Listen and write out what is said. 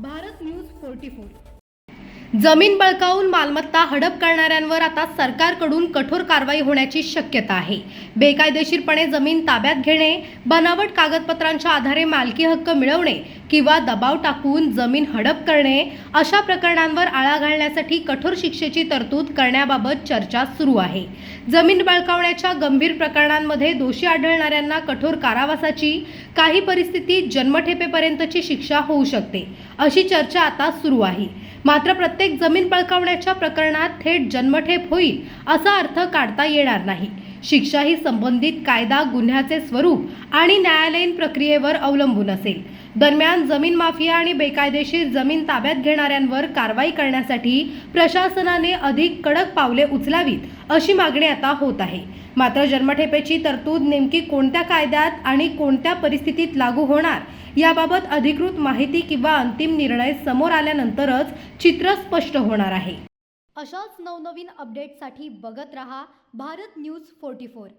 Bharat news 44। जमीन बळकावून मालमत्ता हडप करणाऱ्यांवर आता सरकारकडून कठोर कारवाई होण्याची शक्यता आहे। बेकायदेशीरपणे जमीन ताब्यात घेणे, बनावट कागदपत्रांच्या आधारे मालकी हक्क मिळवणे किंवा दबाव टाकून जमीन हडप करणे अशा प्रकरणांवर आळा घालण्यासाठी कठोर शिक्षेची तरतूद करण्याबाबत चर्चा सुरू आहे। जमीन बळकावण्याच्या गंभीर प्रकरणांमध्ये दोषी आढळणाऱ्यांना कठोर कारावासाची, काही परिस्थितीत जन्मठेपेपर्यंतची शिक्षा होऊ शकते, अशी चर्चा आता सुरू आहे। मात्र प्रत्येक जमीन बळकावण्याच्या प्रकरणात थेट जन्मठेप होईल असा अर्थ काढता येणार नाही। शिक्षा ही संबंधित कायदा, गुन्ह्याचे स्वरूप आणि न्यायालयीन प्रक्रियेवर अवलंबून असेल। दरम्यान जमीन माफिया आणि बेकायदेशीर जमीन ताब्यात घेणाऱ्यांवर कारवाई करण्यासाठी प्रशासनाने अधिक कडक पावले उचलावीत अशी मागणी आता होत आहे। मात्र जन्मठेपेची तरतूद नेमकी कोणत्या कायद्यात आणि कोणत्या परिस्थितीत लागू होणार याबाबत अधिकृत माहिती किंवा अंतिम निर्णय समोर आल्यानंतरच चित्र स्पष्ट होणार आहे। अशाच नवनवीन अपडेट्ससाठी बघत रहा भारत न्यूज 44।